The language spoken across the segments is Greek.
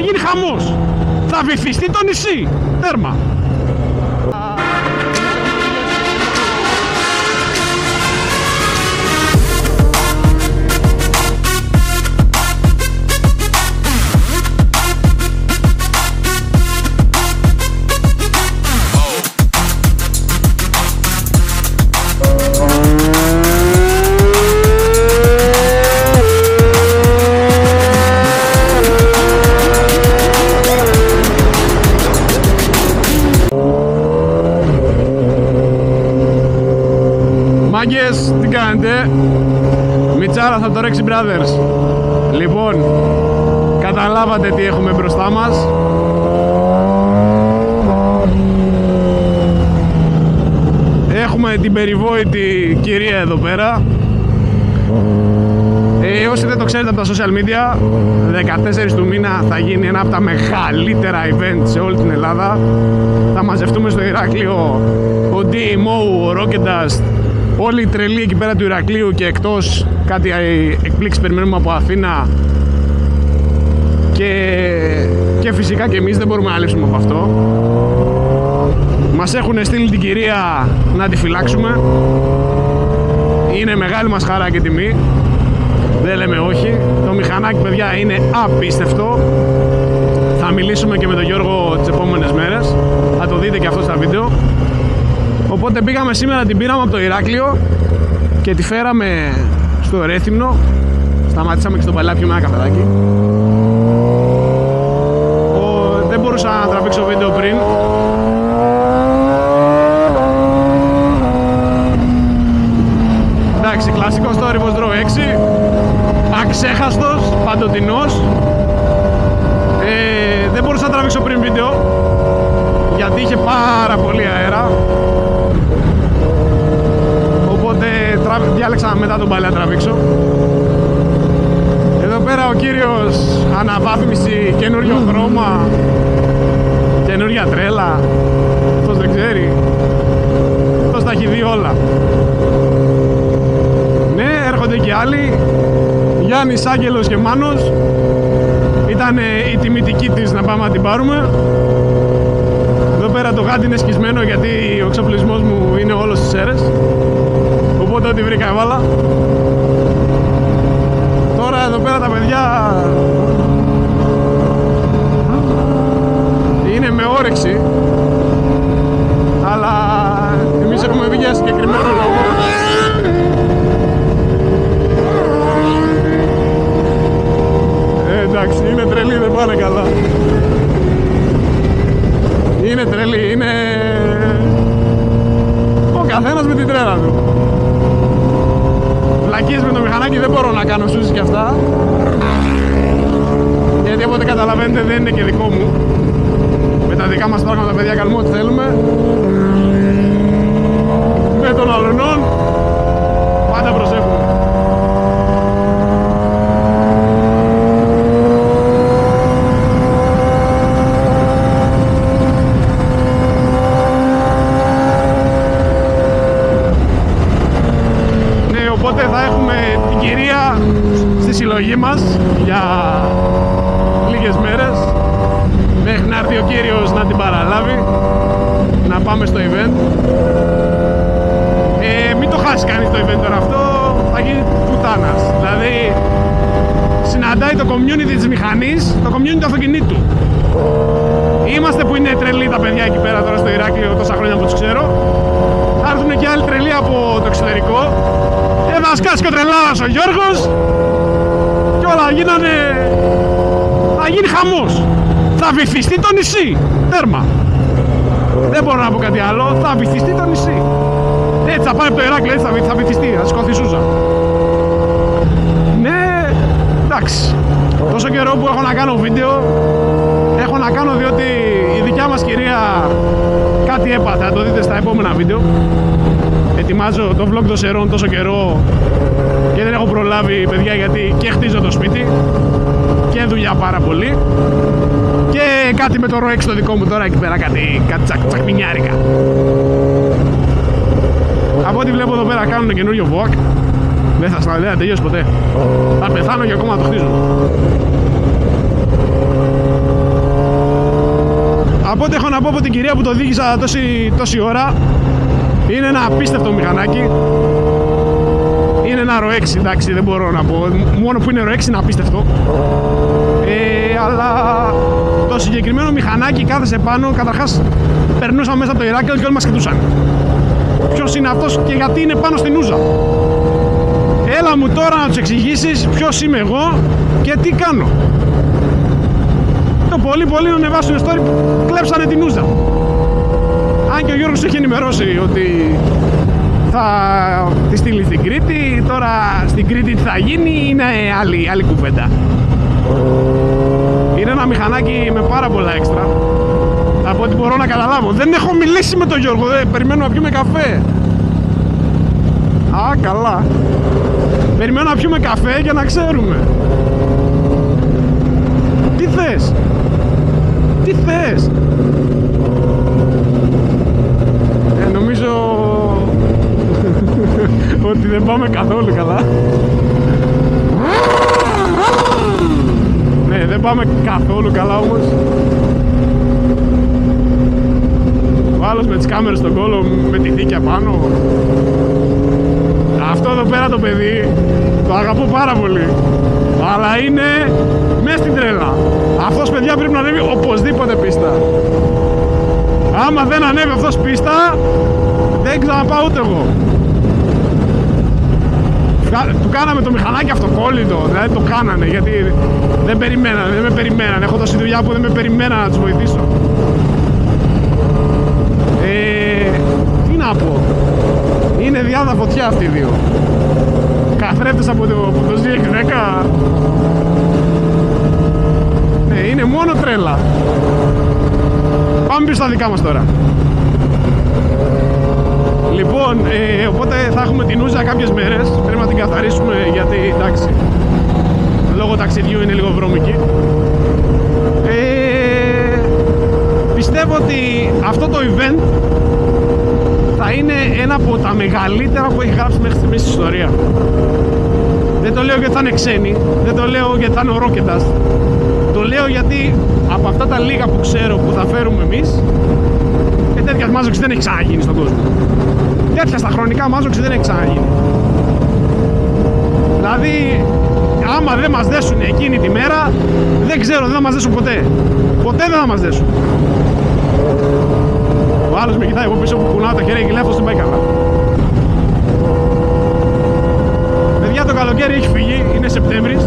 θα γίνει χαμός. Θα βυθιστεί το νησί. Τέρμα. Μάγκες, τι κάνετε? Μιτσάρα από το Rexy Brothers. Λοιπόν, καταλάβατε τι έχουμε μπροστά μας. Έχουμε την περιβόητη κυρία εδώ πέρα. Όσοι δεν το ξέρετε από τα social media, 14 του μήνα θα γίνει ένα από τα μεγαλύτερα event σε όλη την Ελλάδα. Θα μαζευτούμε στο Ηράκλειο ο DMO, ο Rocket Dust, όλοι οι τρελοί εκεί πέρα του Ηρακλείου και εκτός. Κάτι εκπλήξεις περιμένουμε από Αθήνα. Και φυσικά και εμείς δεν μπορούμε να λείψουμε από αυτό. Μας έχουν στείλει την κυρία να τη φυλάξουμε. Είναι μεγάλη μας χαρά και τιμή. Δεν λέμε όχι. Το μηχανάκι, παιδιά, είναι απίστευτο. Θα μιλήσουμε και με τον Γιώργο τις επόμενες μέρες. Θα το δείτε και αυτό στα βίντεο. Οπότε πήγαμε σήμερα, την πήραμε από το Ηράκλειο και τη φέραμε στο Ρέθυμνο. Σταματήσαμε και στο Παλάπιο με ένα καφεδάκι. Δεν μπορούσα να τραβήξω βίντεο πριν. Εντάξει, κλασικός θόρυβος Draw 6. Αξέχαστος, παντοτινός. Δεν μπορούσα να τραβήξω πριν βίντεο γιατί είχε πάρα πολύ αέρα. Οπότε διάλεξα μετά τον πάλι να τραβήξω. Εδώ πέρα ο κύριος αναβάθμιση, καινούριο χρώμα, καινούρια τρέλα. Αυτός δεν ξέρει. Αυτός τα έχει δει όλα. Ναι, έρχονται και άλλοι. Γιάννης, Άγγελος και Μάνος. Ήταν η τιμητική της να πάμε να την πάρουμε. Εδώ πέρα το γάντι είναι σκισμένο γιατί ο εξοπλισμός μου είναι όλος στις αίρες. Οπότε ό,τι βρήκα έβαλα. Τώρα εδώ πέρα τα παιδιά είναι με όρεξη. Αλλά εμείς έχουμε βγει για συγκεκριμένο λόγο. Εντάξει, είναι τρελή, δεν πάνε καλά. Είναι τρελή, είναι... Ο καθένας με την τρέλα του. Βλακίες με το μηχανάκι δεν μπορώ να κάνω σούσεις και αυτά. Γιατί από ό,τι καταλαβαίνετε δεν είναι και δικό μου. Με τα δικά μας πράγματα, παιδιά, κάνουμε ό,τι θέλουμε. Με των αλωνών πάντα προσέχουμε. Οπότε θα έχουμε την κυρία στη συλλογή μας για λίγες μέρες μέχρι να έρθει ο κύριος να την παραλάβει, να πάμε στο event. Μην το χάσει κανείς το event τώρα, αυτό θα γίνει πουτάνας. Δηλαδή συναντάει το community της μηχανής, το community του αυτοκινήτου. Είμαστε που είναι τρελοί τα παιδιά εκεί πέρα τώρα στο Ηράκλειο, τόσα χρόνια που τους ξέρω. Θα έρθουν και άλλοι τρελοί από το εξωτερικό. Θα σκάσει και ο τρελάδας ο Γιώργος και όλα γίνανε. Θα γίνει χαμός. Θα βυθιστεί το νησί. Τέρμα. Δεν μπορώ να πω κάτι άλλο. Θα βυθιστεί το νησί. Έτσι θα πάει από το Ηράκλειο, έτσι θα βυθιστεί. Θα σηκωθεί Σούζα. Ναι, εντάξει. Τόσο καιρό που έχω να κάνω βίντεο, έχω να κάνω διότι η δικιά μας κυρία κάτι έπαθε. Θα το δείτε στα επόμενα βίντεο. Ετοιμάζω το vlog των Σερών τόσο καιρό και δεν έχω προλάβει, παιδιά, γιατί και χτίζω το σπίτι και δουλειά πάρα πολύ και κάτι με το ROX το δικό μου τώρα εκεί πέρα, κάτι τσακμινιάρικα. Από ό,τι βλέπω εδώ πέρα κάνουν καινούριο vlog. Δεν θα τελειώσει ποτέ. Θα πεθάνω και ακόμα το χτίζω. Οπότε έχω να πω από την κυρία που το οδήγησα τόση ώρα. Είναι ένα απίστευτο μηχανάκι. Είναι ένα RO6, εντάξει, δεν μπορώ να πω. Μόνο που είναι RO6 είναι απίστευτο. Αλλά το συγκεκριμένο μηχανάκι κάθεσε πάνω. Καταρχάς περνούσαμε μέσα από το Ηράκλειο και όλοι μας κοιτούσαν. Ποιος είναι αυτός και γιατί είναι πάνω στην ούζα. Έλα μου τώρα να τους εξηγήσεις ποιος είμαι εγώ και τι κάνω. Το πολύ να ανεβάσουν story, κλέψανε την ούζα. Αν και ο Γιώργος έχει ενημερώσει ότι θα τη στείλει στην Κρήτη. Τώρα στην Κρήτη τι θα γίνει είναι άλλη κουβέντα. Είναι ένα μηχανάκι με πάρα πολλά έξτρα. Από ό,τι μπορώ να καταλάβω. Δεν έχω μιλήσει με τον Γιώργο, περιμένω να πιούμε καφέ. Α, καλά. Περιμένω να πιούμε καφέ για να ξέρουμε. Τι θες? Τι θες? Νομίζω ότι δεν πάμε καθόλου καλά. Ναι, δεν πάμε καθόλου καλά όμως. Ο άλλος με τις κάμερες στον κόλο με τη θήκια πάνω. Αυτό εδώ πέρα το παιδί το αγαπώ πάρα πολύ. Αλλά είναι μέσα στην τρέλα. Αυτός, παιδιά, πρέπει να ανέβει οπωσδήποτε πίστα. Άμα δεν ανέβει αυτός πίστα, δεν ξαναπάω ούτε εγώ. Του κάναμε το μηχανάκι αυτοκόλλητο, δηλαδή το κάνανε γιατί δεν με περιμένανε. Έχω τόση δουλειά που δεν με περιμένανε να τους βοηθήσω. Τι να πω. Είναι διάδα φωτιά αυτοί οι δύο. Καθρέφτες από το ZX10. Ναι, είναι μόνο τρέλα. Πάμε πίσω στα δικά μας τώρα. Λοιπόν, οπότε θα έχουμε την ούζα κάποιες μέρες. Πρέπει να την καθαρίσουμε γιατί, εντάξει, λόγω ταξιδιού είναι λίγο βρώμικη. Πιστεύω ότι αυτό το event θα είναι ένα από τα μεγαλύτερα που έχει γράψει μέχρι στιγμής στην ιστορία. Δεν το λέω γιατί θα είναι ξένοι, δεν το λέω γιατί θα είναι ο Ρόκετας. Το λέω γιατί από αυτά τα λίγα που ξέρω που θα φέρουμε εμείς, τέτοια μάζοξη δεν έχει ξαναγίνει στον κόσμο. Τέτοια στα χρονικά μάζοξη δεν έχει ξαναγίνει. Δηλαδή, άμα δεν μας δέσουν εκείνη τη μέρα, δεν ξέρω, δεν θα μας δέσουν ποτέ. Ποτέ δεν θα μας δέσουν. Ο άλλος με κοιτάει, εγώ πίσω που κουνάω τα χέρια και λέει αυτός δεν πάει καλά. Παιδιά, το καλοκαίρι έχει φύγει, είναι Σεπτέμβρης.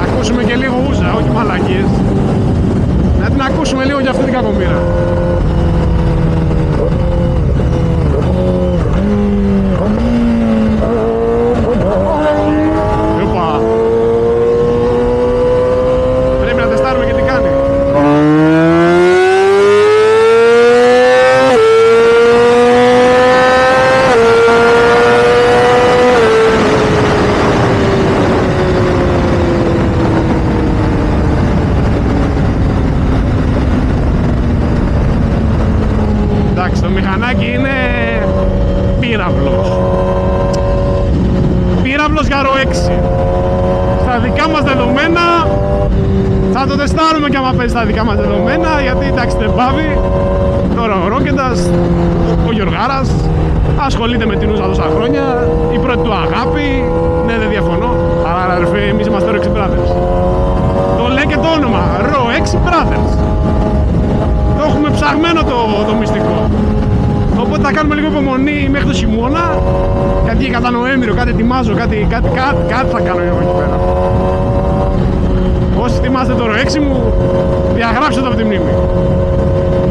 Ακούσουμε και λίγο ούζα, όχι μαλακίες. Να την ακούσουμε λίγο για αυτή την κακομοίρα. Πρέπει να τεστάρουμε και τι κάνει. Το μηχανάκι είναι πύραυλος. Πύραυλος για RO6. Στα δικά μας δεδομένα θα το τεστάρουμε και άμα παίζει στα δικά μας δεδομένα, γιατί εντάξει δεν πάβει. Τώρα ο Ρόκετας, ο Γιωργάρας ασχολείται με την ούζα τόσα χρόνια, η πρώτη του αγάπη. Ναι, δεν διαφωνώ, αλλά ρε φίλε, εμείς είμαστε RO6 Brothers. Το λέει και το όνομα, RO6 Brothers. Το έχουμε ψαγμένο το μυστικό. Οπότε θα κάνουμε λίγο υπομονή μέχρι το χειμώνα. Κάτι κατά Νοέμβριο, κάτι ετοιμάζω, κάτι θα κάνω εγώ εκεί πέρα. Όσοι θυμάστε το RO6 μου, διαγράψτε το από τη μνήμη.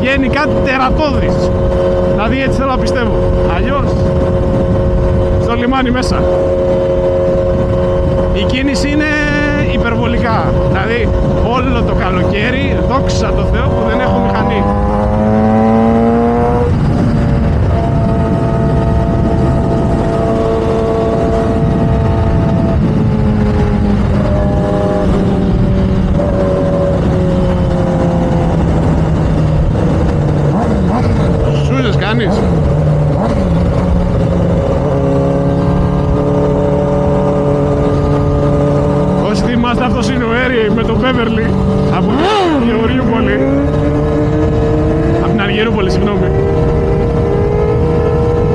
Βγαίνει κάτι τερατώδρης. Δηλαδή έτσι θέλω να πιστεύω. Αλλιώς, στο λιμάνι μέσα. Η κίνηση είναι υπερβολικά. Δηλαδή όλο το καλοκαίρι, δόξα τω Θεώ που δεν έχω μηχανή. Σούζες κάνεις? Θυμάστε, αυτός είναι ο Έρι με τον Μπέβερλι από την Γεωργιούπολη. Από την Αργυρούπολη, συγγνώμη.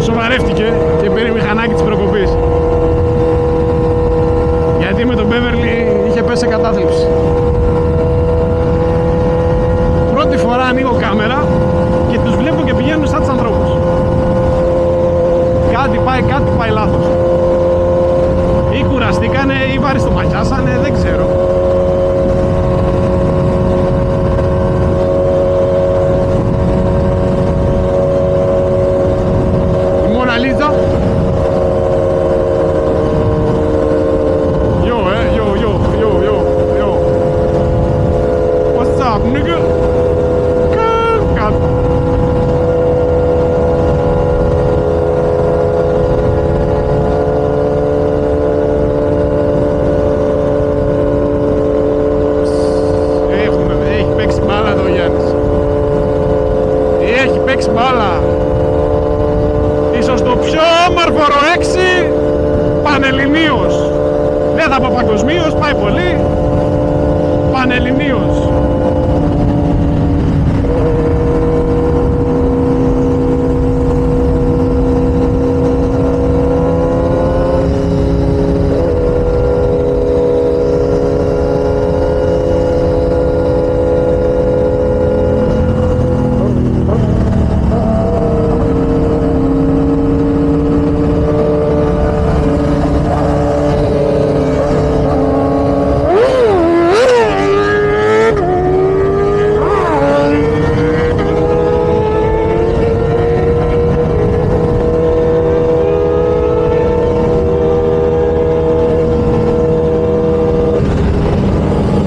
Σοβαρεύτηκε και πήρε μηχανάκι της προκοπής. Γιατί με τον Μπέβερλι είχε πέσει σε κατάθλιψη. Πρώτη φορά ανοίγω κάμερα και τους βλέπω και πηγαίνουν σαν τους ανθρώπους. Κάτι πάει λάθος. Ή κουραστήκανε ή βαριστομαχιάσανε, δεν ξέρω. Η Μόνα Λίζα. Yo. What's up, nigga? God. Έχει παίξει μπάλα εδώ ο Γιάννης. Έχει παίξει μπάλα. Ίσως το πιο όμορφο ρο-6 πανελληνίως. Δεν θα πω παγκοσμίως, πάει πολύ. Πανελληνίως.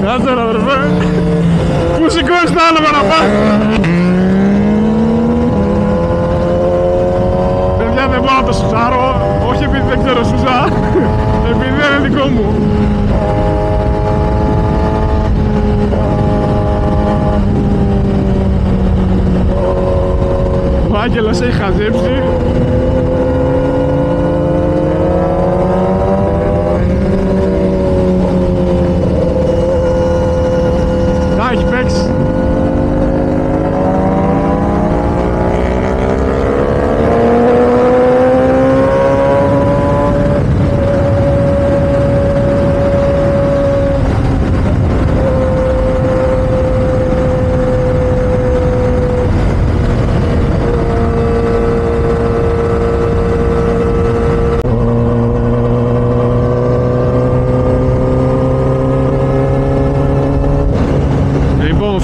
Κάτσε ρε αδερφέ. Πού σηκώνεις τα άλογα να πάει? Παιδιά, δεν μπορώ να το σουζάρω. Όχι επειδή δεν ξέρω σουζά, επειδή δεν είναι δικό μου. Ο Άγγελος έχει χαζέψει. Έχει παίξει.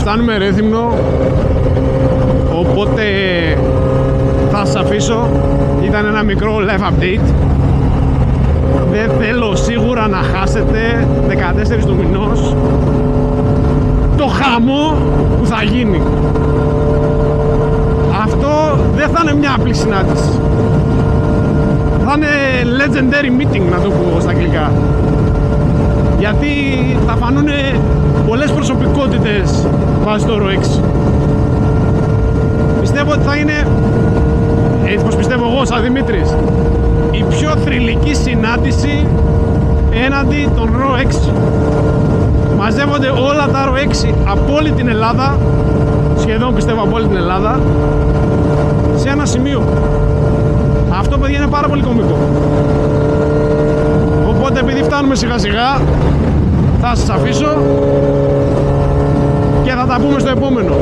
Φτάνουμε Ρέθυμνο, οπότε θα σας αφήσω. Ήταν ένα μικρό live update. Δεν θέλω σίγουρα να χάσετε 14 του μηνός το χαμό που θα γίνει. Αυτό δεν θα είναι μια απλή συνάντηση. Θα είναι legendary meeting, να το πω στα αγγλικά. Γιατί θα φανούν πολλές προσωπικότητες βάσει το ρο-6. Πιστεύω ότι θα είναι, έτσι πως πιστεύω εγώ σαν Δημήτρης, η πιο θρυλική συνάντηση έναντι των ρο-6. Μαζεύονται όλα τα ρο-6 από όλη την Ελλάδα, σχεδόν πιστεύω από όλη την Ελλάδα, σε ένα σημείο. Αυτό, παιδιά, είναι πάρα πολύ κωμικό. Οπότε επειδή φτάνουμε σιγά σιγά, θα σας αφήσω και θα τα πούμε στο επόμενο.